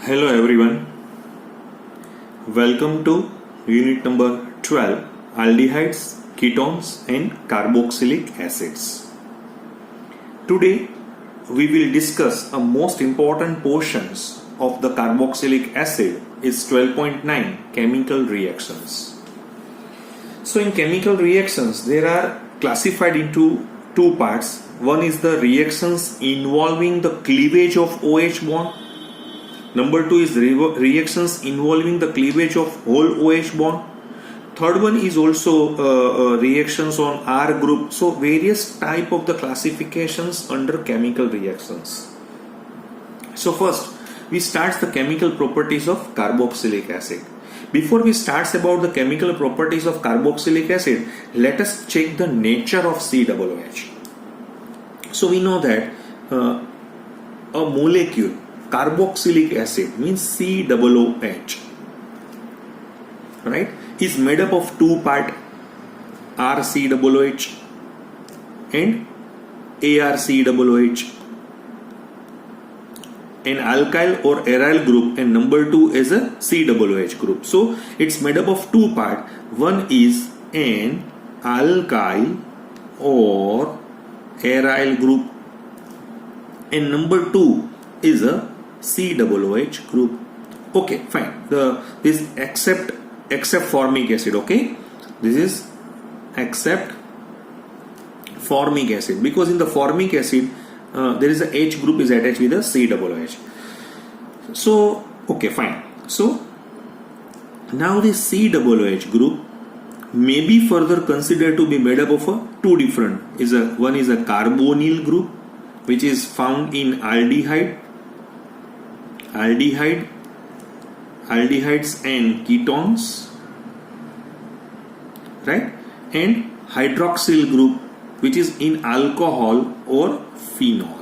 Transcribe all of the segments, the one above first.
Hello everyone, welcome to unit number 12, aldehydes, ketones and carboxylic acids. Today we will discuss a most important portions of the carboxylic acid is 12.9 chemical reactions. So in chemical reactions there are classified into two parts. One is the reactions involving the cleavage of OH bond. Number two is reactions involving the cleavage of whole OH bond. Third one is also reactions on R group. So various type of the classifications under chemical reactions. So first we start the chemical properties of carboxylic acid. Before we start about the chemical properties of carboxylic acid, let us check the nature of COOH. So we know that a molecule carboxylic acid means COOH, right, is made up of two parts, RCOOH and ARCOOH. An alkyl or aryl group and number two is a COOH group. So it's made up of two parts. One is an alkyl or aryl group and number two is a COOH group. Okay, fine. This except formic acid. Okay, this is except formic acid, because in the formic acid there is a H group is attached with a COOH. So okay, fine. So now this COOH group may be further considered to be made up of two different. One is a carbonyl group, which is found in aldehydes and ketones, right? And hydroxyl group, which is in alcohol or phenol.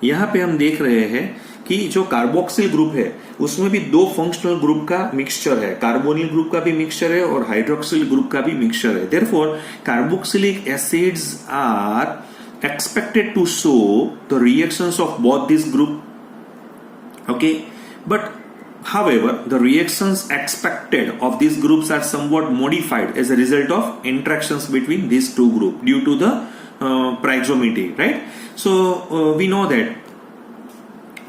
यहाँ पे हम देख रहे हैं कि जो carboxyl group है उसमें भी दो फंक्शनल ग्रुप का मिक्सचर है, कार्बोनिल ग्रुप का भी मिक्सचर है और हाइड्रोक्सिल ग्रुप का भी मिक्सचर है. Therefore carboxylic acids are expected to show the reactions of both this group. Okay, but however the reactions expected of these groups are somewhat modified as a result of interactions between these two groups due to the pyrexometry, right? So we know that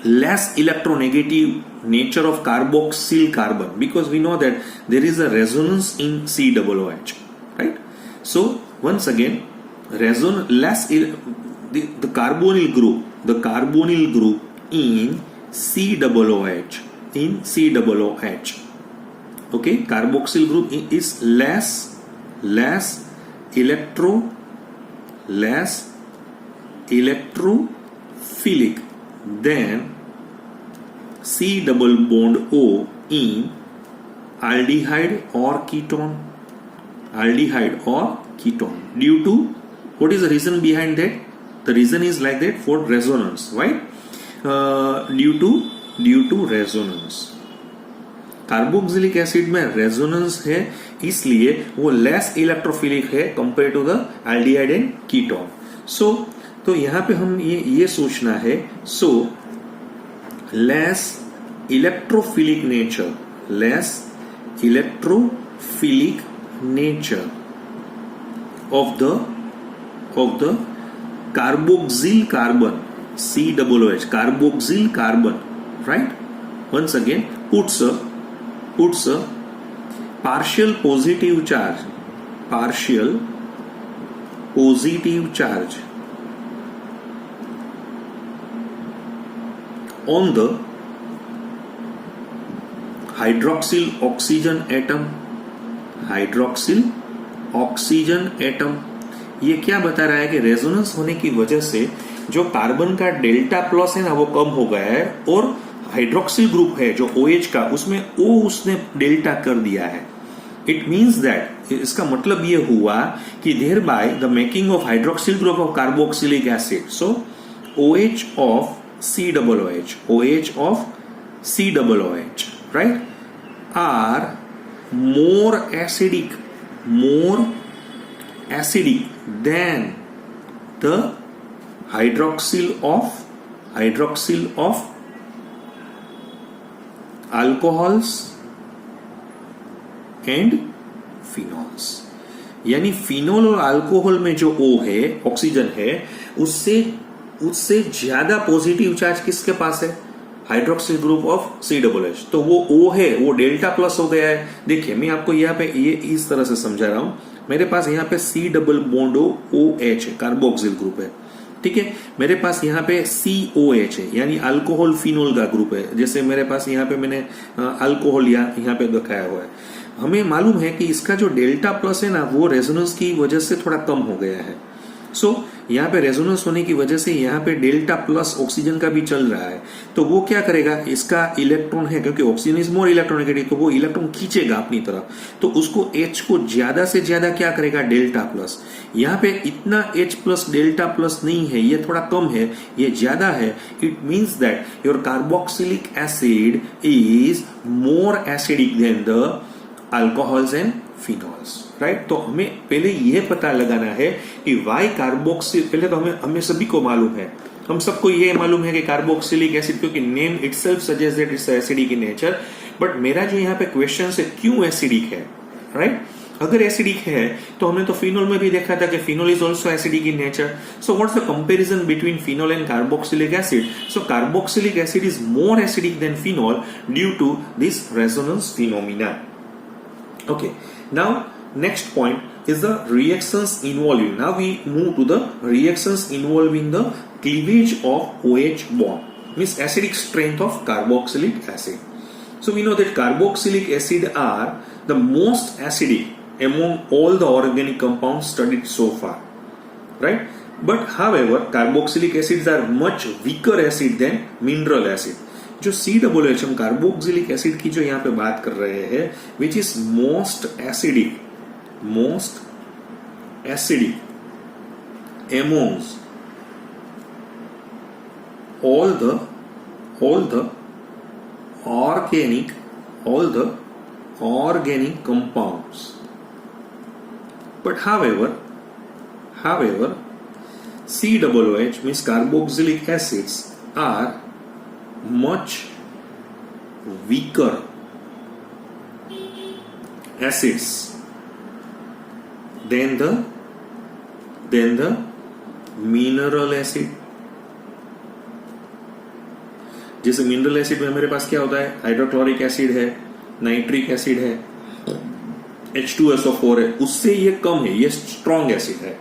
less electronegative nature of carboxyl carbon, because we know that there is a resonance in COOH, right? So once again, the carbonyl group in COOH, okay, carboxyl group is less electrophilic than C double bond O in aldehyde or ketone. Due to, what is the reason behind that? The reason is like that, for resonance, right? Due to resonance. Carboxylic acid में resonance है, इसलिए वो less electrophilic है compare to the aldehyde and ketone. So तो यहाँ पे हम ये सोचना है, so less electrophilic nature of the carboxyl carbon, COOH, carboxyl carbon, right? Once again puts a partial positive charge on the hydroxyl oxygen atom. ये क्या बता रहा है कि रेजोनेंस होने की वजह से जो कार्बन का डेल्टा प्लस है ना वो कम हो गया है, और हाइड्रोक्सिल ग्रुप है जो OH का, उसमें O उसने डेल्टा कर दिया है. इट मीन्स दैट, इसका मतलब ये हुआ कि thereby the making of hydroxyl group of carboxylic acid, so OH of COOH, right, are more acidic than the hydroxyl hydroxyl of alcohols and phenols. यानी फिनोल और अल्कोहल में जो O है, ऑक्सीजन है, उससे ज्यादा पॉजिटिव चार्ज किसके पास है? Hydroxyl group of COH। तो वो O है, वो डेल्टा प्लस हो गया है। देखिए मैं आपको यहाँ पे ये इस तरह से समझा रहा हूं। मेरे पास यहाँ पे C डबल बॉन्ड OH है, कार्बोक्सिल ग्रुप है, ठीक है। मेरे पास यहाँ पे COH है, यानी अल्कोहल फिनोल का ग्रुप है। जैसे मेरे पास यहाँ पे मैंने अल्कोहल यहाँ पे दिखाया हुआ है। हमें मालूम है कि इसका जो डेल्टा प्लस है ना, वो रेजोनेंस की वजह से थोड़ा कम हो गया है। सो यहाँ पे रेजोनेंस होने की वजह से यहाँ पे डेल्टा प्लस ऑक्सीजन का भी चल रहा है। तो वो क्या करेगा, इसका इलेक्ट्रॉन है, क्योंकि ऑक्सीजन इज मोर इलेक्ट्रोनेगेटिव, तो वो इलेक्ट्रॉन खींचेगा अपनी तरफ। तो उसको H को ज्यादा से ज्यादा क्या करेगा, डेल्टा प्लस। यहाँ पे इतना H प्लस डेल्टा प्लस नहीं है, ये थोड़ा कम है, ये ज्यादा है। It means that your carboxylic acid is more acidic then the alcohols and phenols, right. तो हमें पहले यह पता लगाना है कि वाई कार्बोक्सिल, पहले तो हमें सभी को मालूम है, हम सबको ये मालूम है कि कार्बोक्सिलिक एसिड, क्योंकि name itself suggest that it's acidic in nature. But मेरा जो यहाँ पे क्वेश्चन है, क्यों एसिडिक है, राइट। अगर एसिडिक है तो हमने तो फिनोल में भी देखा था कि phenol is also acidic in nature. So what's the comparison between phenol and carboxylic acid? So carboxylic acid is more acidic than phenol due to this resonance phenomena. Okay, now next point is the reactions involving. Now we move to the reactions involving the cleavage of OH bond, means acidic strength of carboxylic acid. So we know that carboxylic acid are the most acidic among all the organic compounds studied so far, right? But however, carboxylic acids are much weaker acid than mineral acid. जो COH हम carboxylic acid की जो यहाँ पे बात कर रहे हैं, which is most acidic amongst all the organic compounds. But however COH means carboxylic acids are much weaker acids than the mineral acid. जैसे मिनरल एसिड में मेरे पास क्या होता है, हाइड्रोक्लोरिक एसिड है, नाइट्रिक एसिड है, H2SO4 है, उससे ये कम है, ये स्ट्रॉन्ग एसिड है।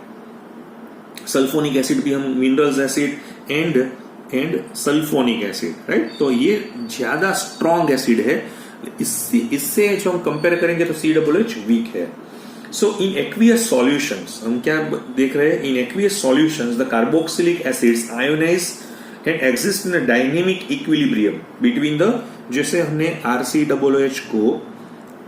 सल्फोनिक एसिड भी हम minerals acid and sulphonic acid, right. तो ये ज्यादा स्ट्रॉन्ग एसिड है, इससे जो हम कंपेयर करेंगे तो COH वीक है। सो इन एक्वियस सॉल्यूशंस हम क्या देख रहे हैं, in aqueous solutions the carboxylic acids ionise and exist in a dynamic equilibrium between the, जैसे हमने RCOH को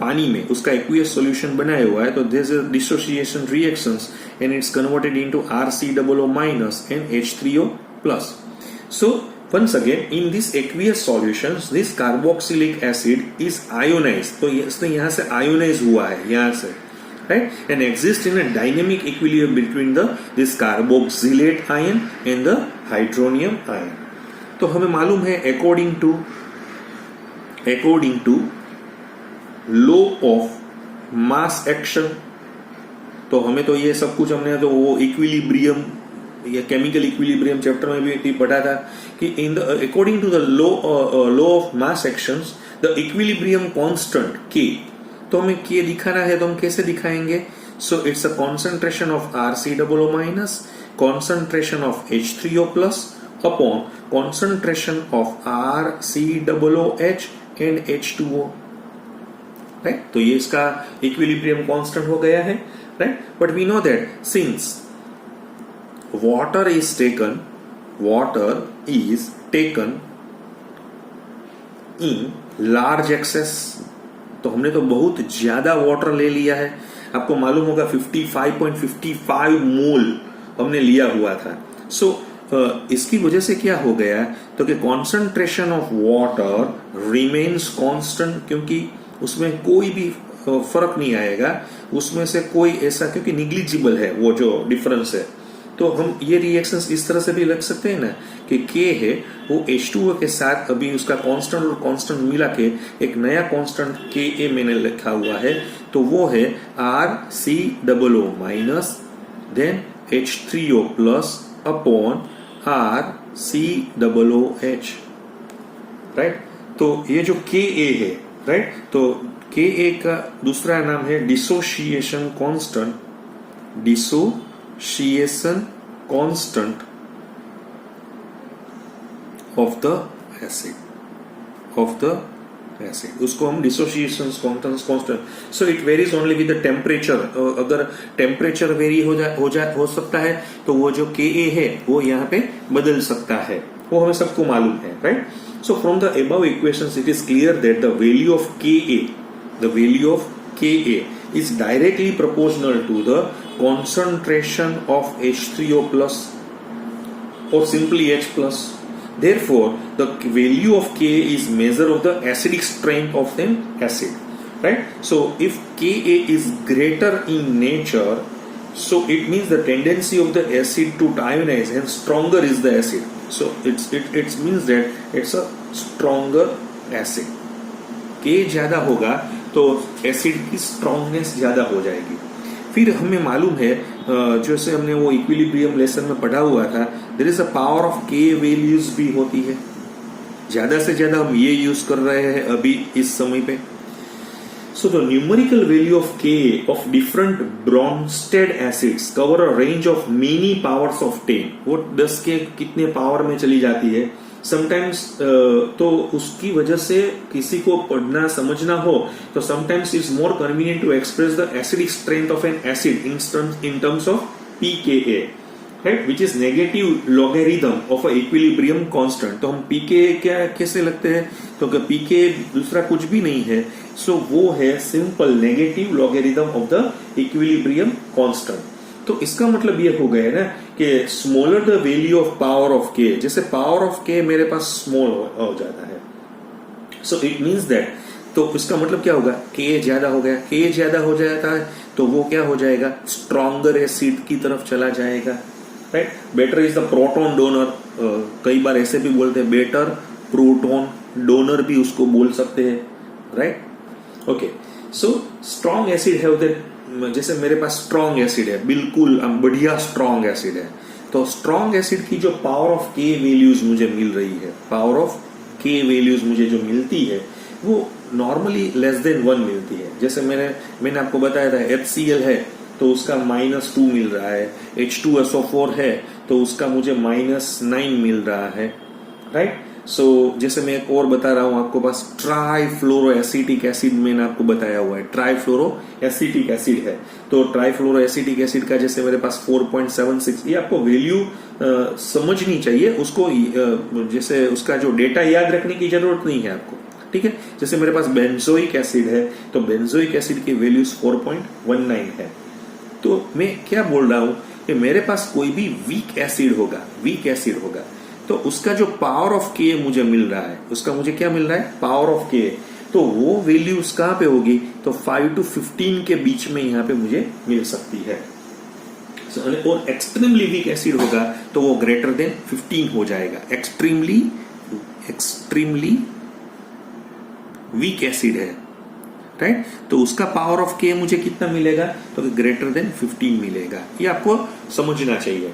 पानी में उसका एक्वियस सॉल्यूशन बनाया हुआ है, तो there is a dissociation reactions and it's converted into RCOO- and H3O+. So once again in this aqueous solutions this carboxylic acid is ionized, तो इसने यहाँ से ionize हुआ है यहाँ से, right, and exists in a dynamic equilibrium between this carboxylate ion and the hydronium ion. तो हमें मालूम है according to law of mass action, तो हमें तो ये सब कुछ हमने तो वो इक्विलिब्रियम या केमिकल इक्विलिब्रियम चैप्टर में भी पढ़ा था कि in the according to the law of mass actions the equilibrium constant K, तो हमें K दिखाना है, तो हम कैसे दिखाएंगे? So it's a concentration of RCOO-, concentration of H3O+ upon concentration of RCOOH and H2O, right. तो ये इसका इक्विलिब्रियम कांस्टेंट हो गया है, right. But we know that since water is taken in large excess, तो हमने तो बहुत ज्यादा वाटर ले लिया है। आपको मालूम होगा 55.55 मोल हमने लिया हुआ था। सो इसकी वजह से क्या हो गया, तो कि concentration of water remains constant, क्योंकि उसमें कोई भी फर्क नहीं आएगा, उसमें से कोई ऐसा, क्योंकि निग्लिजिबल है वो जो डिफरेंस है, तो हम ये रिएक्शंस इस तरह से भी लिख सकते हैं ना कि K है वो H2O के साथ अभी उसका कांस्टेंट और कांस्टेंट मिला के एक नया कांस्टेंट Ka मैंने लिखा हुआ है, तो वो है RCOO minus then H3O plus upon RCOOH, right. तो ये जो Ka है, राइट, तो Ka का दूसरा नाम है dissociation constant, dissociation constant of the acid, उसको हम dissociation constant. So it varies only with the temperature. अगर टेम्परेचर वेरी हो सकता है तो वो जो Ka है वो यहाँ पे बदल सकता है, वो हमें सबको मालूम है, right. So from the above equations, it is clear that the value of Ka is directly proportional to the concentration of H3O plus or simply H plus. Therefore, the value of Ka is measure of the acidic strength of an acid, right? So if Ka is greater in nature, so it means the tendency of the acid to ionize and stronger is the acid. So it means that it's a stronger acid. K ज्यादा होगा तो acid की strongness ज्यादा हो जाएगी। फिर हमें मालूम है, जैसे हमने वो इक्विलिब्रियम लेसन में पढ़ा हुआ था, there is a power of K values भी होती है। ज्यादा से ज्यादा हम ये यूज कर रहे हैं अभी इस समय पे। So the numerical value of Ka of different Bronsted acids cover a range of many powers of 10. वो 10 के कितने पावर में चली जाती है समटाइम्स, तो उसकी वजह से किसी को पढ़ना समझना हो तो sometimes it's more convenient to express the acidic strength of an acid in terms of pKa, right, which is negative logarithm of a equilibrium constant. तो हम pKa क्या कैसे लगते हैं, तो pKa दूसरा कुछ भी नहीं है, सो वो है simple negative logarithm of the equilibrium constant. तो इसका मतलब ये हो गया ना कि smaller the value of power of K, जैसे पावर ऑफ K मेरे पास स्मॉल हो जाता है, सो इट मींस दैट, तो इसका मतलब क्या होगा, K ज्यादा हो गया, K ज्यादा हो जाता है तो वो क्या हो जाएगा, स्ट्रॉन्गर एसिड की तरफ चला जाएगा, right. Better is the proton donor, कई बार ऐसे भी बोलते हैं, बेटर प्रोटॉन डोनर भी उसको बोल सकते हैं, right. Okay, so strong acid है उधर, जैसे मेरे पास स्ट्रॉन्ग एसिड है, बिल्कुल बढ़िया स्ट्रॉन्ग एसिड है, तो स्ट्रॉन्ग एसिड की जो पावर ऑफ K वैल्यूज मुझे मिल रही है, पावर ऑफ K वैल्यूज मुझे जो मिलती है वो नॉर्मली लेस देन 1 मिलती है। जैसे मैंने आपको बताया था HCl है तो उसका -2 मिल रहा है, H2SO4 है तो उसका मुझे -9 मिल रहा है, राइट। सो जैसे मैं एक और बता रहा हूं आपको, पास ट्राइफ्लोरोएसिटिक एसिड मैंने आपको बताया हुआ है, ट्राइफ्लोरोएसिटिक एसिड है, तो ट्राइफ्लोरोएसिटिक एसिड का जैसे मेरे पास 4.76, ये आपको वैल्यू समझनी चाहिए, उसको जैसे उसका जो डेटा याद रखने की जरूरत नहीं है आपको, ठीक है। जैसे मेरे पास बेंजोइक एसिड है तो बेंजोइक एसिड की वैल्यूज 4.19 है। तो मैं क्या बोल रहा हूं कि मेरे पास कोई भी वीक एसिड होगा तो उसका जो पावर ऑफ K मुझे मिल रहा है, उसका मुझे क्या मिल रहा है, पावर ऑफ K, तो वो वैल्यूज कहां पे होगी, तो 5 to 15 के बीच में यहां पे मुझे मिल सकती है। और एक्सट्रीमली वीक एसिड होगा तो वो ग्रेटर देन 15 हो जाएगा। एक्सट्रीमली वीक एसिड है, राइट, तो उसका पावर ऑफ K मुझे कितना मिलेगा, तो ग्रेटर देन 15 मिलेगा। ये आपको समझना चाहिए,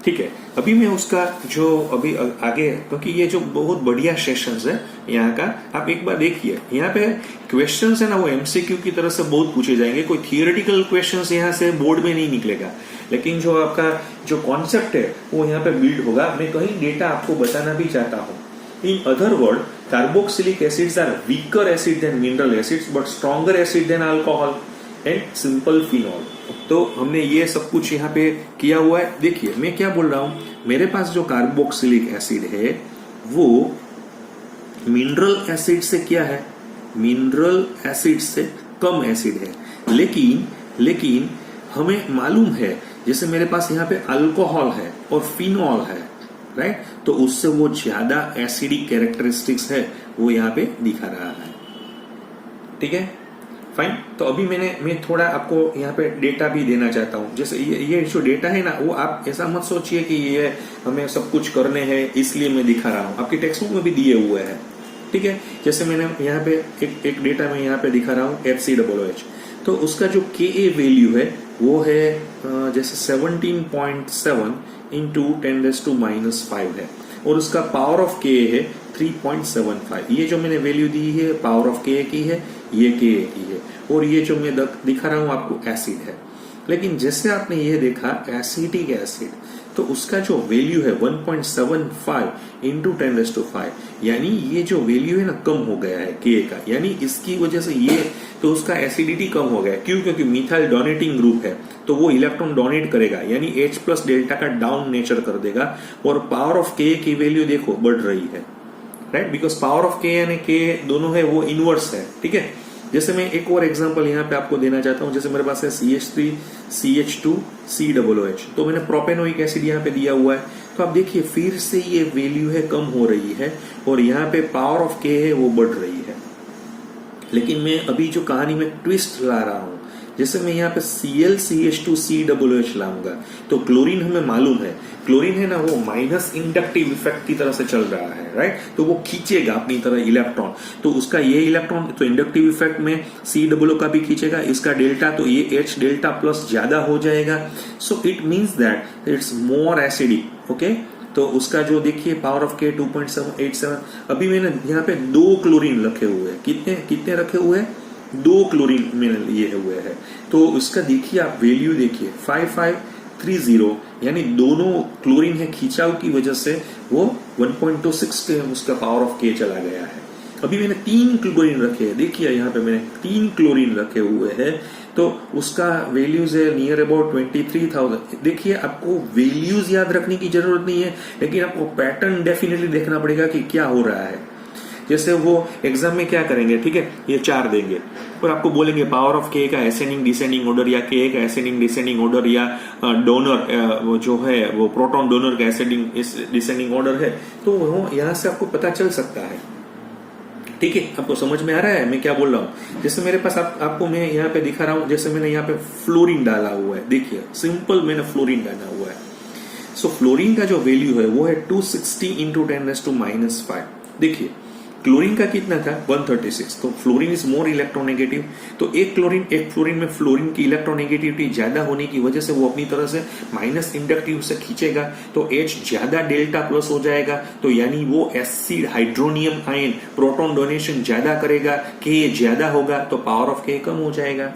ठीक है। अभी मैं उसका जो अभी आगे, क्योंकि ये जो बहुत बढ़िया सेशंस है यहाँ का, आप एक बार देखिए, यहाँ पे क्वेश्चंस है ना वो एमसीक्यू की तरह से बहुत पूछे जाएंगे, कोई थियोरेटिकल क्वेश्चंस यहाँ से बोर्ड में नहीं निकलेगा, लेकिन जो आपका जो कॉन्सेप्ट है वो यहाँ पे बिल्ड होगा। मैं कहीं डेटा आपको बताना भी चाहता हूँ। In other words, carboxylic acids are weaker acid than mineral acids, but stronger acid than alcohol and simple phenol. तो हमने ये सब कुछ यहाँ पे किया हुआ है। देखिए मैं क्या बोल रहा हूँ, मेरे पास जो कार्बोक्सिलिक एसिड है वो मिनरल एसिड से क्या है, मिनरल एसिड से कम एसिड है, लेकिन हमें मालूम है जैसे मेरे पास यहाँ पे अल्कोहल है और फिनॉल है, राइट, तो उससे वो ज्यादा एसिडिक कैरेक्टरिस्टिक्स है वो यहाँ पे दिखा रहा है, ठीक है। फाइन। तो अभी मैं थोड़ा आपको यहाँ पे डेटा भी देना चाहता हूँ। जैसे ये जो डेटा है ना, वो आप ऐसा मत सोचिए कि ये हमें सब कुछ करने हैं इसलिए मैं दिखा रहा हूँ, आपकी टेक्स्ट बुक में भी दिए हुए हैं, ठीक है। जैसे मैंने यहाँ पे एक डेटा में यहाँ पे दिखा रहा हूँ FCOH, तो उसका जो KA वैल्यू है वो है जैसे 17.7 इंटू 10⁻⁵ है, और उसका पावर ऑफ KA है 3.75। ये जो मैंने वैल्यू दी है पावर ऑफ KA की है, ये KA की है, और ये जो मैं दिखा रहा हूँ आपको एसिड है। लेकिन जैसे आपने ये देखा एसिटिक एसिड, तो उसका जो वैल्यू है 1.75 इंटू 10⁵, यानी ये जो वैल्यू है ना कम हो गया है KA का, यानी इसकी वजह से ये तो उसका एसिडिटी कम हो गया। क्यों? क्योंकि मिथाइल डोनेटिंग ग्रुप है, तो वो इलेक्ट्रॉन डोनेट करेगा, यानी H प्लस डेल्टा का डाउन नेचर कर देगा, और पावर ऑफ KA की वैल्यू देखो बढ़ रही है, right, because power of KA यानी KA दोनों है वो इनवर्स है, ठीक है। जैसे मैं एक और एग्जांपल यहाँ पे आपको देना चाहता हूँ। जैसे मेरे पास है CH3 CH2 COOH, तो मैंने प्रोपेनोइक एसिड यहाँ पे दिया हुआ है, तो आप देखिए फिर से ये वैल्यू है कम हो रही है, और यहाँ पे पावर ऑफ K है वो बढ़ रही है। लेकिन मैं अभी जो कहानी में ट्विस्ट ला रहा हूं, जैसे मैं यहाँ पे ClCH2 COOH लाऊंगा, तो क्लोरीन हमें मालूम है, क्लोरीन है ना वो माइनस इंडक्टिव इफेक्ट की तरह से चल रहा है, राइट, तो वो खींचेगा अपनी तरह इलेक्ट्रॉन, तो उसका ये इलेक्ट्रॉन तो इंडक्टिव इफेक्ट में COO का भी खींचेगा, इसका डेल्टा तो ये H डेल्टा प्लस ज्यादा हो जाएगा, so it means that it's more acidic, okay. तो उसका जो देखिए पावर ऑफ K 2.787। अभी मैंने यहाँ पे 2 क्लोरीन रखे हुए हैं, कितने रखे हुए हैं? 2 क्लोरीन मैंने लिए हुए हैं, तो उसका देखिए आप वैल्यू देखिए 5530, यानी दोनों क्लोरीन है खिंचाव की वजह से वो 1.26 के उसका पावर ऑफ K चला गया है। अभी मैंने 3 क्लोरीन रखे हैं, देखिए यहाँ पे मैंने 3 क्लोरीन रखे हुए हैं, तो उसका वैल्यूज है नियर अबाउट 23,000। देखिए आपको वैल्यूज याद रखने की जरूरत नहीं है, लेकिन आपको पैटर्न डेफिनेटली देखना पड़ेगा कि क्या हो रहा है। जैसे वो एग्जाम में क्या करेंगे, ठीक है, ये 4 देंगे और आपको बोलेंगे पावर ऑफ K का असेंडिंग डिसेंडिंग ऑर्डर, या K का असेंडिंग डिसेंडिंग ऑर्डर, या डोनर वो जो है वो प्रोटॉन डोनर का असेंडिंग डिसेंडिंग ऑर्डर है, तो वो यहाँ से आपको पता चल सकता है, ठीक है। आपको समझ में आ रहा है मैं क्या बोल रहा हूँ? जैसे मेरे पास आपको मैं यहाँ पे दिखा रहा हूँ, जैसे मैंने यहाँ पे फ्लोरीन डाला हुआ है, देखिए सिंपल मैंने फ्लोरीन डाला हुआ है। सो फ्लोरीन का जो वैल्यू है वो है 260 इंटू 10⁻⁵। देखिए क्लोरीन का कितना था 136, तो फ्लोरीन इज मोर इलेक्ट्रोनेगेटिव, तो एक फ्लोरीन में फ्लोरीन की इलेक्ट्रोनेगेटिविटी ज्यादा होने की वजह से वो अपनी तरह से माइनस इंडक्टिव से खींचेगा, तो H ज्यादा डेल्टा प्लस हो जाएगा, तो यानी वो acid hydronium ion proton donation ज्यादा करेगा, K ज्यादा होगा तो पावर ऑफ K कम हो जाएगा,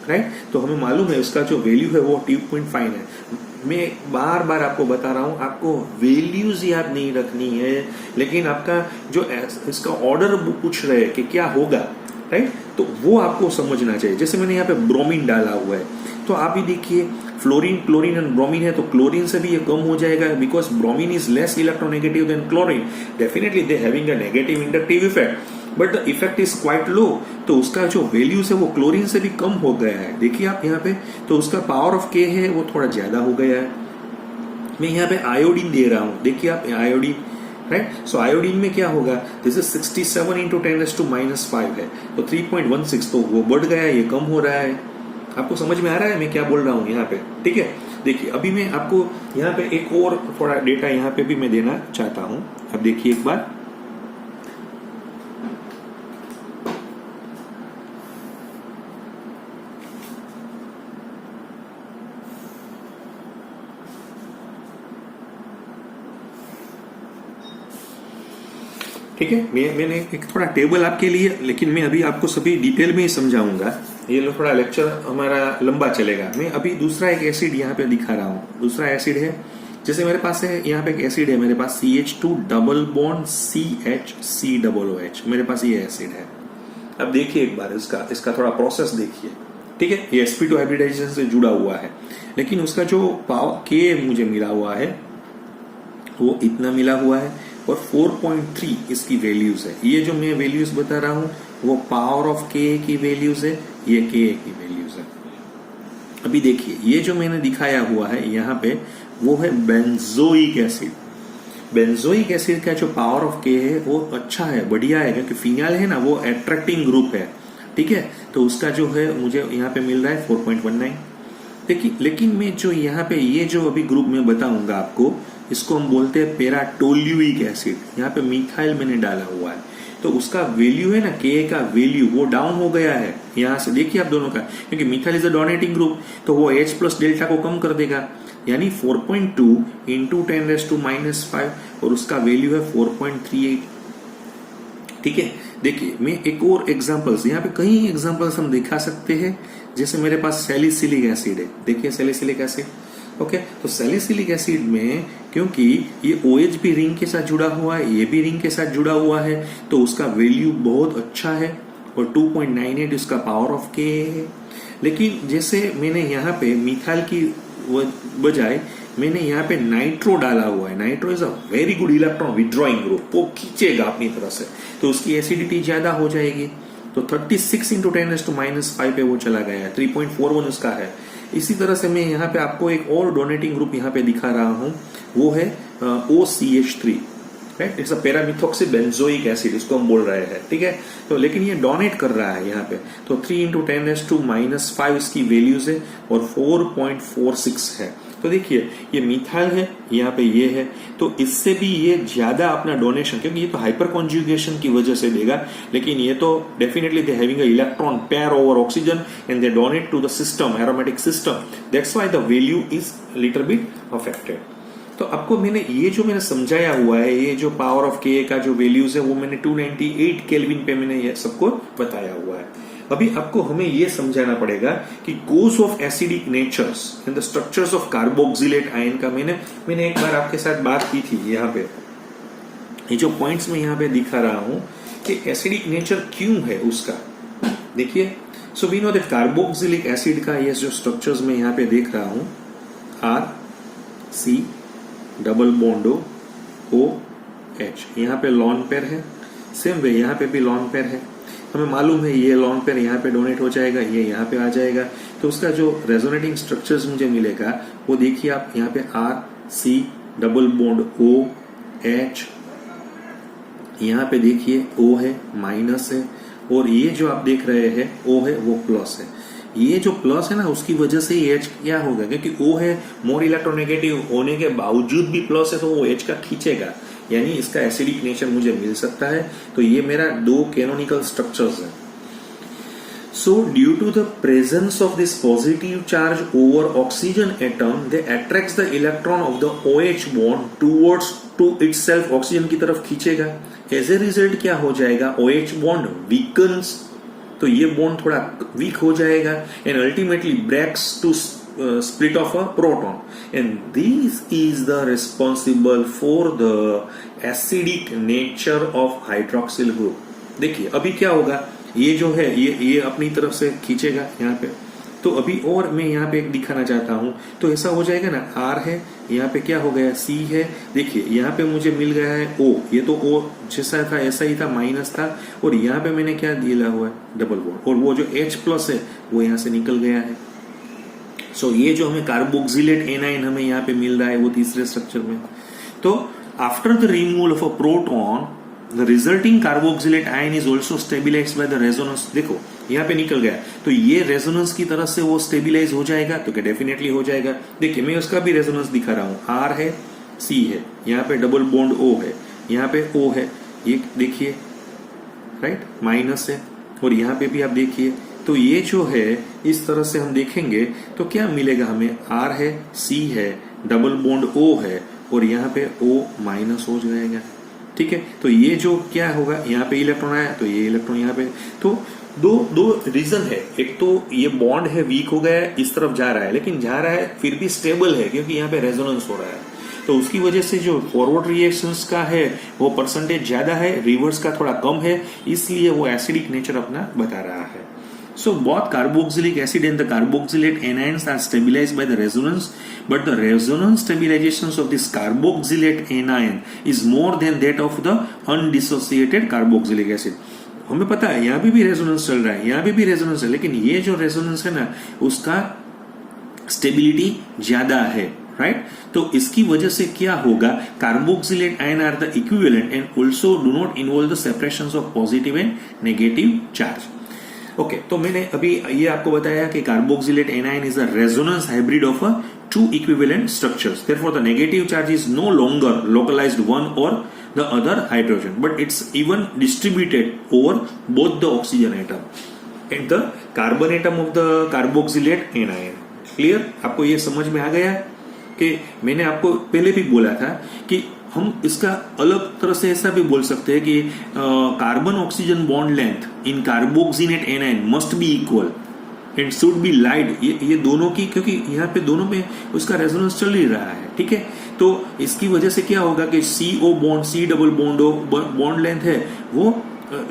राइट। तो हमें मालूम है उसका जो वैल्यू है वो 2.5 है। मैं बार बार आपको बता रहा हूं, आपको वैल्यूज याद नहीं रखनी है, लेकिन आपका जो इसका ऑर्डर पूछ रहे हैं कि क्या होगा, राइट, तो वो आपको समझना चाहिए। जैसे मैंने यहाँ पे ब्रोमीन डाला हुआ है, तो आप ही देखिए फ्लोरीन क्लोरीन एंड ब्रोमीन है, तो क्लोरीन से भी ये कम हो जाएगा, because bromine is less electronegative than chlorine, definitely they having a negative inductive effect, but the effect is quite low, तो उसका जो वैल्यूज है वो क्लोरीन से भी कम हो गया है। देखिए आप यहाँ पे, तो उसका पावर ऑफ K है वो थोड़ा ज्यादा हो गया है। मैं यहाँ पे आयोडीन दे रहा हूँ, देखिए आप आयोडीन, राइट, सो आयोडीन में क्या होगा, दिस इज 67 इंटू 10⁻⁵ है, तो 3.16, तो वो बढ़ गया, ये कम हो रहा है। आपको समझ में आ रहा है मैं क्या बोल रहा हूँ यहाँ पे, ठीक है। देखिए अभी मैं आपको यहाँ पे एक और थोड़ा डेटा यहाँ पे भी मैं देना चाहता हूँ। अब देखिए एक बार, ठीक है, मैंने एक थोड़ा टेबल आपके लिए, लेकिन मैं अभी आपको सभी डिटेल में ही समझाऊंगा, ये थोड़ा लेक्चर हमारा लंबा चलेगा। मैं अभी दूसरा एक एसिड यहाँ पे दिखा रहा हूँ, दूसरा एसिड है, जैसे मेरे पास है यहाँ पे एक एसिड है, मेरे पास CH2 डबल बॉन्ड CH मेरे पास ये एसिड है। अब देखिए एक बार इसका थोड़ा प्रोसेस देखिए, ठीक है, ये sp2 हाइब्रिडाइजेशन से जुड़ा हुआ है, लेकिन उसका जो पावर K मुझे मिला हुआ है वो इतना मिला हुआ है, और 4.3 इसकी वैल्यूज है। ये जो मैं वैल्यूज बता रहा हूं वो पावर ऑफ K की वैल्यूज है, ये K की वैल्यूज है। अभी देखिए ये जो मैंने दिखाया हुआ है यहाँ पे वो है बेंजोइक एसिड। बेंजोइक एसिड का जो पावर ऑफ K है वो अच्छा है, बढ़िया है, क्योंकि फिनाइल है ना वो अट्रैक्टिंग ग्रुप है, ठीक है, तो उसका जो है मुझे यहाँ पे मिल रहा है 4.19। देखिए, लेकिन मैं जो यहाँ पे ये जो अभी ग्रुप में बताऊंगा आपको, इसको हम बोलते हैं पेराटोल्यूइक एसिड। यहाँ पे मिथाइल मैंने डाला हुआ है, तो उसका वैल्यू है ना, के का वैल्यू वो डाउन हो गया है यहाँ से। देखिए आप दोनों का, क्योंकि methyl is a donating group, तो वो H प्लस डेल्टा को कम कर देगा, यानी 4.2 इंटू 10⁻⁻5 और उसका वैल्यू है 4.38। ठीक है, देखिए मैं एक और एग्जांपल्स, यहाँ पे कई एग्जांपल्स हम दिखा सकते हैं। जैसे मेरे पास सैलिसिलिक एसिड है, देखिए सैलिसिलिक एसिड, ओके। तो सैलिसिलिक एसिड में क्योंकि ये OH भी रिंग के साथ जुड़ा हुआ है, ये भी रिंग के साथ जुड़ा हुआ है, तो उसका वैल्यू बहुत अच्छा है और 2.98 उसका पावर ऑफ K है। लेकिन जैसे मैंने यहाँ पे मिथाइल की बजाय मैंने यहाँ पे नाइट्रो डाला हुआ है। Nitro is a very good electron withdrawing group, वो खींचेगा अपनी तरफ से, तो उसकी एसिडिटी ज्यादा हो जाएगी। तो 36 इंटू 10⁻⁵ पे वो चला गया है, 3.41 उसका है। इसी तरह से मैं यहाँ पे आपको एक और डोनेटिंग ग्रुप यहाँ पे दिखा रहा हूँ, वो है OCH3, right. It's a paramethoxy benzoic acid, इसको हम बोल रहे हैं, ठीक है। तो लेकिन ये डोनेट कर रहा है यहाँ पे, तो 3 इंटू 10⁻⁵ इसकी वैल्यूज है और 4.46 है। तो देखिए ये मिथाइल है, यहाँ पे ये है, तो इससे भी ये ज्यादा अपना डोनेशन, क्योंकि ये तो हाइपर कॉन्जुगेशन की वजह से देगा, लेकिन ये तो definitely they having a electron pair over oxygen and they donate to the system, aromatic system, that's why the value is little bit affected. तो आपको मैंने समझाया हुआ है, ये जो पावर ऑफ के का जो वैल्यूज है वो मैंने 298 केल्विन पे मैंने ये सबको बताया हुआ है। अभी आपको हमें ये समझाना पड़ेगा कि cause of acidic natures and the structures of carboxylate ion का मैंने एक बार आपके साथ बात की थी। यहाँ पे ये जो पॉइंट्स में यहाँ पे दिखा रहा हूं कि एसिडिक नेचर क्यों है उसका, देखिए। So we know that carboxylic acid का ये जो स्ट्रक्चर्स में यहाँ पे देख रहा हूं, RC डबल बॉन्ड OH, यहाँ पे लॉन पेयर है, सेम वे यहाँ पे भी लॉन पेयर है। हमें मालूम है ये लॉन पेयर यहाँ पे डोनेट हो जाएगा, ये यहाँ पे आ जाएगा, तो उसका जो रेजोनेटिंग स्ट्रक्चर्स मुझे मिलेगा वो देखिए आप, यहाँ पे RC डबल बॉन्ड OH, यहाँ पे देखिए O है, माइनस है, और ये जो आप देख रहे हैं O है वो प्लस है। ये जो प्लस है ना, उसकी वजह से ही H क्या होगा, क्योंकि O है मोर इलेक्ट्रोनेगेटिव होने के बावजूद भी प्लस है, तो वो H का खींचेगा, यानी इसका एसिडिक नेचर मुझे मिल सकता है। तो ये मेरा 2 कैनोनिकल स्ट्रक्चर्स है। So due to the presence of this positive charge over oxygen atom, they attracts the electron of the OH bond towards to itself, oxygen की तरफ खींचेगा। एज ए रिजल्ट क्या हो जाएगा, OH बॉन्ड वीकन्स, तो ये bond थोड़ा weak हो जाएगा and ultimately breaks to split of a proton, and this is the responsible for the acidic nature of hydroxyl group। देखिए अभी क्या होगा, ये जो है ये अपनी तरफ से खींचेगा यहाँ पे, तो अभी और मैं यहाँ पे एक दिखाना चाहता हूँ, तो ऐसा हो जाएगा ना, R है, यहाँ पे क्या हो गया C है, देखिए यहाँ पे मुझे मिल गया है O, ये तो O जैसा था ऐसा ही था, माइनस था, और यहाँ पे मैंने क्या दिया हुआ है, डबल बॉन्ड, और वो जो H प्लस है वो यहाँ से निकल गया है। सो ये जो हमें कार्बोक्सिलेट एनाइन हमें यहाँ पे मिल रहा है वो तीसरे स्ट्रक्चर में। तो after the removal of a proton, the resulting carboxylate ion is also stabilised by the resonance. देखो यहाँ पे निकल गया, तो ये रेजोनेंस की तरफ से वो स्टेबिलाइज हो जाएगा, तो क्या डेफिनेटली हो जाएगा। देखिए मैं उसका भी रेजोनेंस दिखा रहा हूँ, R है, C है, यहाँ पे डबल बॉन्ड O है, यहाँ पे O है, ये देखिए राइट, माइनस है, और यहाँ पे भी आप देखिए, तो ये जो है इस तरह से हम देखेंगे तो क्या मिलेगा हमें, R है, C है, डबल बॉन्ड O है, और यहाँ पे O माइनस हो जाएगा, ठीक है। तो ये जो क्या होगा, यहाँ पे इलेक्ट्रॉन आया तो ये इलेक्ट्रॉन यहाँ पे, तो दो रीजन है। एक तो ये बॉन्ड है वीक हो गया है, इस तरफ जा रहा है, लेकिन जा रहा है फिर भी स्टेबल है, क्योंकि यहाँ पे रेजोनेंस हो रहा है, तो उसकी वजह से जो फॉरवर्ड रिएक्शंस का है वो परसेंटेज ज्यादा है, रिवर्स का थोड़ा कम है, इसलिए वो एसिडिक नेचर अपना बता रहा है। So both carboxylic acid and the carboxylate anions are stabilized by the resonance, but the resonance stabilizations of this carboxylate anion is more than that of the undissociated carboxylic acid. हमें पता है यहाँ भी resonance चल रहा है, यहाँ भी रेजोनेंस है, लेकिन ये जो रेजोनेंस है ना उसका स्टेबिलिटी ज्यादा है, राइट। तो इसकी वजह से क्या होगा, carboxylate ion are the equivalent and also do not involve the separation of positive and negative charge. Okay, तो मैंने अभी ये आपको बताया कि carboxylate anion is a resonance hybrid of a two equivalent structures. Therefore, the negative charge is no longer localized one or the other hydrogen, but it's even distributed over both the oxygen atom and the carbon atom of the carboxylate anion. Clear? आपको ये समझ में आ गया कि मैंने आपको पहले भी बोला था कि हम इसका अलग तरह से ऐसा भी बोल सकते हैं कि carbon oxygen bond length in carboxylate anion must be equal and should be light, ये दोनों की, क्योंकि यहाँ पे दोनों में उसका रेजोनेंस चल ही रहा है, ठीक है। तो इसकी वजह से क्या होगा कि CO bond, C double bond bond length है वो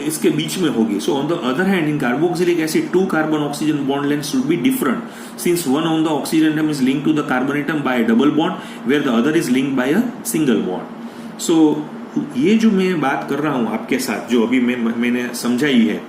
इसके बीच में होगी. So on the other hand, in carboxylic acid, two carbon oxygen bond lengths should be different, since one on the oxygen atom is linked to the carbon atom by a double bond, where the other is linked by a single bond. So ये जो मैं बात कर रहा हूं आपके साथ, जो अभी मैंने समझाई है,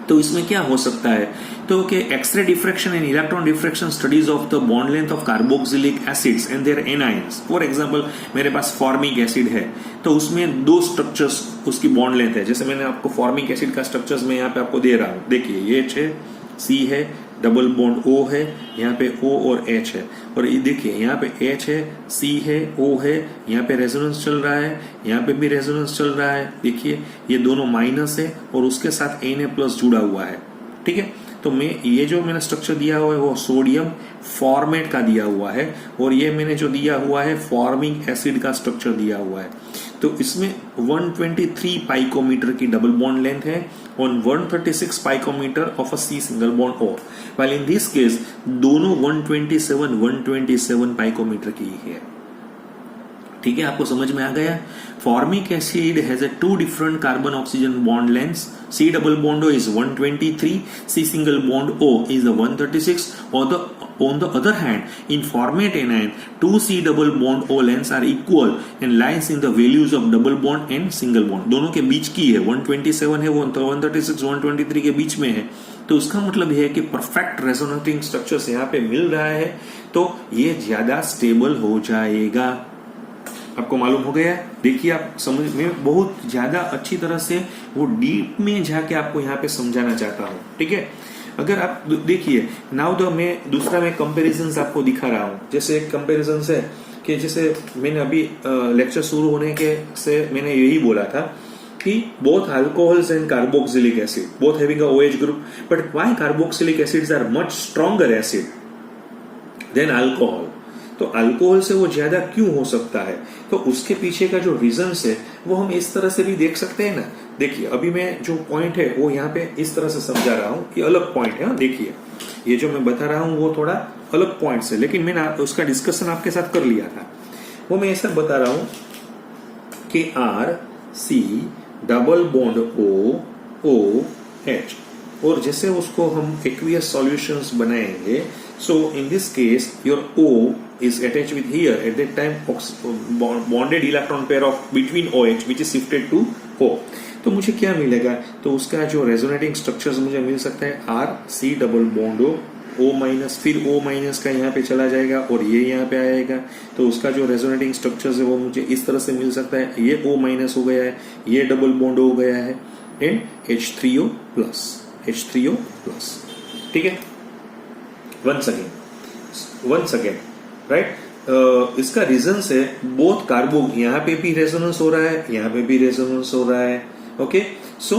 तो इसमें क्या हो सकता है, तो कि X-ray diffraction and electron diffraction studies of the bond length of carboxylic acids and their anions. For example मेरे पास फॉर्मिक एसिड है, तो उसमें दो स्ट्रक्चर्स उसकी बॉन्ड लेंथ है. जैसे मैंने आपको फॉर्मिक एसिड का स्ट्रक्चर्स मैं यहाँ पे आपको दे रहा हूँ. देखिए ये H है, C है, डबल बॉन्ड O है, यहाँ पे O और H है, और ये देखिए यहाँ पे H है, C है, O है, यहाँ पे रेजोनेंस चल रहा है, यहाँ पे भी रेजोनेंस चल रहा है. देखिए ये दोनों माइनस है और उसके साथ Na+ जुड़ा हुआ है. ठीक है, तो मैं ये जो मैंने स्ट्रक्चर दिया हुआ है वो सोडियम फॉर्मेट का दिया हुआ है, और ये मैंने जो दिया हुआ है फॉर्मिक एसिड का स्ट्रक्चर दिया हुआ है. तो इसमें 123 पाइकोमीटर की डबल बॉन्ड लेंथ है और 136 picometre of a C single bond O. While in this case दोनों 127 पाइकोमीटर की है. ठीक है, आपको समझ में आ गया. Formic acid has a two different carbon oxygen bond lengths. C double bond O is 123, C single bond O is a 136. On the other hand, in formate anion, two C double bond O lengths are equal and lies in the values of double bond and single bond. दोनों के बीच की है, 127 है, 136, 123 के बीच में है. तो उसका मतलब है कि परफेक्ट रेजोनेटिंग स्ट्रक्चर्स यहाँ पे मिल रहा है, तो ये ज्यादा स्टेबल हो जाएगा. आपको मालूम हो गया. देखिए आप समझ में बहुत ज्यादा अच्छी तरह से वो डीप में जाके आपको यहाँ पे समझाना चाहता हूँ. ठीक है, अगर आप देखिए नाउ द मैं दूसरा मैं कंपैरिजंस आपको दिखा रहा हूँ. जैसे एक कंपैरिजन है कि जैसे मैंने अभी लेक्चर शुरू होने के से मैंने यही बोला था कि both alcohols and carboxylic acid both having a OH group, but why carboxylic acids are much stronger acid than alcohol. तो अल्कोहल से वो ज्यादा क्यों हो सकता है, तो उसके पीछे का जो रीजंस है वो हम इस तरह से भी देख सकते हैं ना. देखिए अभी मैं जो पॉइंट है वो यहाँ पे इस तरह से समझा रहा हूँ, ये अलग पॉइंट है. देखिए ये जो मैं बता रहा हूँ वो थोड़ा अलग पॉइंट से, लेकिन मैंने उसका डिस्कशन आपके साथ कर लिया था. वो मैं ऐसा बता रहा हूँ कि RC डबल बॉन्ड OH, और जैसे उसको हम एक्वियस सॉल्यूशंस बनाएंगे. So in this case your O is attached with here at that time bonded electron pair of between OH which is shifted to O. तो मुझे क्या मिलेगा, तो उसका जो रेजोनेटिंग स्ट्रक्चर्स मुझे मिल सकता है RC double bond O minus, फिर O माइनस का यहाँ पे चला जाएगा और ये यहाँ पे आएगा. तो उसका जो रेजोनेटिंग स्ट्रक्चर्स है वो मुझे इस तरह से मिल सकता है. ये O माइनस हो गया है, ये डबल बॉन्ड हो गया है, एंड H3O प्लस. ठीक है, once again राइट. इसका रीजन से बोथ कार्बो, यहाँ पे भी रेजोनेंस हो रहा है, यहाँ पे भी रेजोनेंस हो रहा है. ओके, सो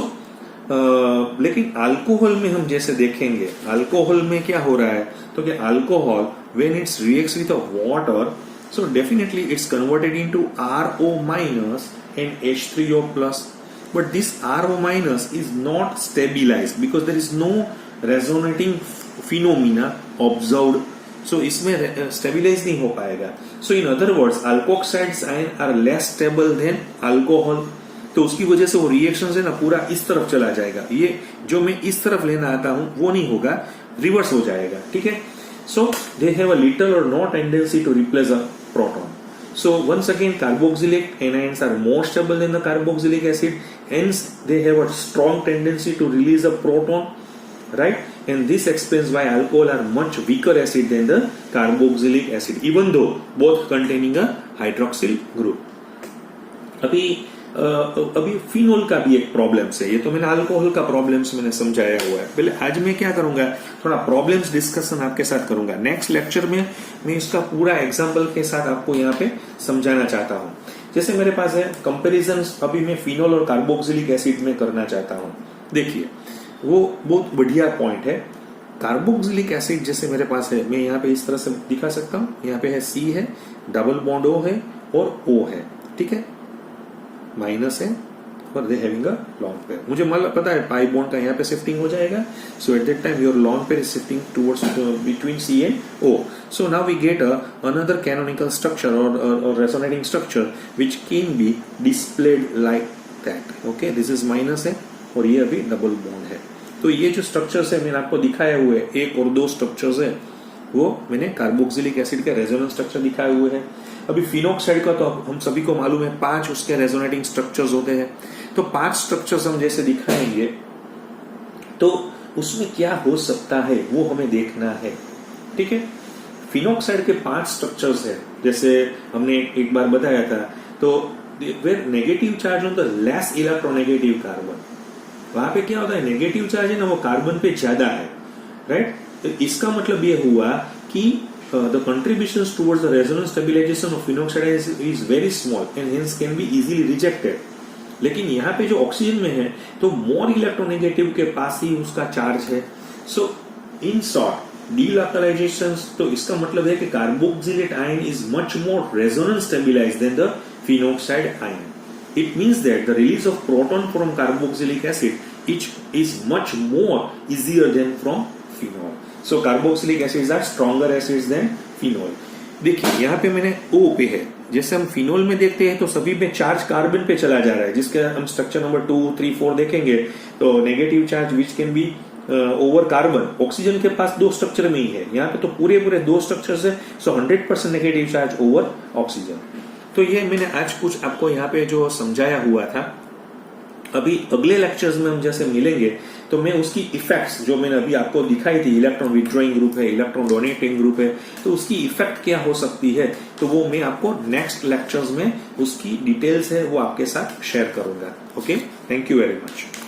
लेकिन अल्कोहल में हम जैसे देखेंगे, अल्कोहल में क्या हो रहा है, तो कि alcohol when it's reacts with water, so definitely it's converted into RO minus and H3O plus. But this RO minus is not stabilised because there is no resonating phenomena observed. So इसमें stabilise नहीं हो पाएगा. So in other words alkoxides ion are less stable than alcohol. तो उसकी वजह से वो reaction है ना पूरा इस तरफ चला जाएगा. ये जो मैं इस तरफ लेना आता हूं वो नहीं होगा, रिवर्स हो जाएगा. ठीक है, so they have a little और no tendency to replace a proton. So once again carboxylic anions are more stable than the carboxylic acid, hence they have a strong tendency to release a proton, right? And this explains why alcohol are much weaker acid than the carboxylic acid, even though both containing a hydroxyl group. अभी अभी phenol का भी एक problems है। ये तो मैंने alcohol का प्रॉब्लम्स मैंने समझाया हुआ है। पहले आज मैं क्या करूंगा, थोड़ा प्रॉब्लम्स डिस्कशन आपके साथ करूंगा। नेक्स्ट लेक्चर में मैं इसका पूरा एग्जाम्पल के साथ आपको यहाँ पे समझाना चाहता हूँ। जैसे मेरे पास है कंपेरिजन, अभी मैं फिनोल और कार्बोक्सिलिक एसिड में करना चाहता हूँ। देखिए वो बहुत बढ़िया पॉइंट है। कार्बोक्सिलिक एसिड जैसे मेरे पास है, मैं यहाँ पे इस तरह से दिखा सकता हूँ। यहाँ पे है C है, डबल बॉन्ड O है और O है, ठीक है, माइनस है और दे हैविंग अ लॉन्ग पेयर। मुझे मतलब पता है पाई बॉन्ड का यहाँ पे शिफ्टिंग हो जाएगा। So at that time your lone pair is shifting towards between C and O. So now we get another canonical structure or resonating structure which can be displayed like that. Okay, this is minus है और ये अभी double bond है। तो ये जो structures है मैंने आपको दिखाए हुए, एक और दो स्ट्रक्चर्स है, वो मैंने कार्बोक्सिलिक एसिड का रेजोनेंस स्ट्रक्चर दिखाए हुए हैं। अभी फिनोक्साइड का तो हम सभी को मालूम है 5 उसके रेजोनेटिंग स्ट्रक्चर्स होते हैं। तो 5 स्ट्रक्चर्स हम जैसे दिखाएंगे तो उसमें क्या हो सकता है वो हमें देखना है, ठीक है। फिनोक्साइड के 5 स्ट्रक्चर्स है, जैसे हमने एक बार बताया था। तो where negative charge on the less electronegative carbon, वहां पे क्या होता है, नेगेटिव चार्ज है ना वो कार्बन पे ज्यादा है, राइट। तो इसका मतलब ये हुआ कि the contributions towards the resonance stabilization of phenoxide is very small and hence can be easily rejected. लेकिन यहाँ पे जो ऑक्सीजन में है तो मोर इलेक्ट्रोनेगेटिव के पास ही उसका चार्ज है। सो इन शॉर्ट डीलोकलाइजेशन, तो इसका मतलब है कि carboxylate ion is much more resonance stabilized than the phenoxide ion. It means that the release of proton from carboxylic acid is much more easier than from phenol. So carboxylic acids are stronger acids than phenol. देखिए यहाँ पे मैंने O पे है, जैसे हम phenol में देखते हैं तो सभी में चार्ज कार्बन पे चला जा रहा है, जिसके हम स्ट्रक्चर नंबर 2, 3, 4 देखेंगे तो negative charge which can be over carbon. Oxygen के पास 2 स्ट्रक्चर में ही है, यहाँ पे तो पूरे 2 स्ट्रक्चर्स है। सो 100% नेगेटिव चार्ज ओवर ऑक्सीजन। तो ये मैंने आज कुछ आपको यहाँ पे जो समझाया हुआ था। अभी अगले लेक्चर्स में हम जैसे मिलेंगे तो मैं उसकी इफेक्ट्स जो मैंने अभी आपको दिखाई थी, इलेक्ट्रॉन विथड्रॉइंग ग्रुप है, इलेक्ट्रॉन डोनेटिंग ग्रुप है, तो उसकी इफेक्ट क्या हो सकती है तो वो मैं आपको नेक्स्ट लेक्चर्स में उसकी डिटेल्स है वो आपके साथ शेयर करूंगा। Okay, thank you very much.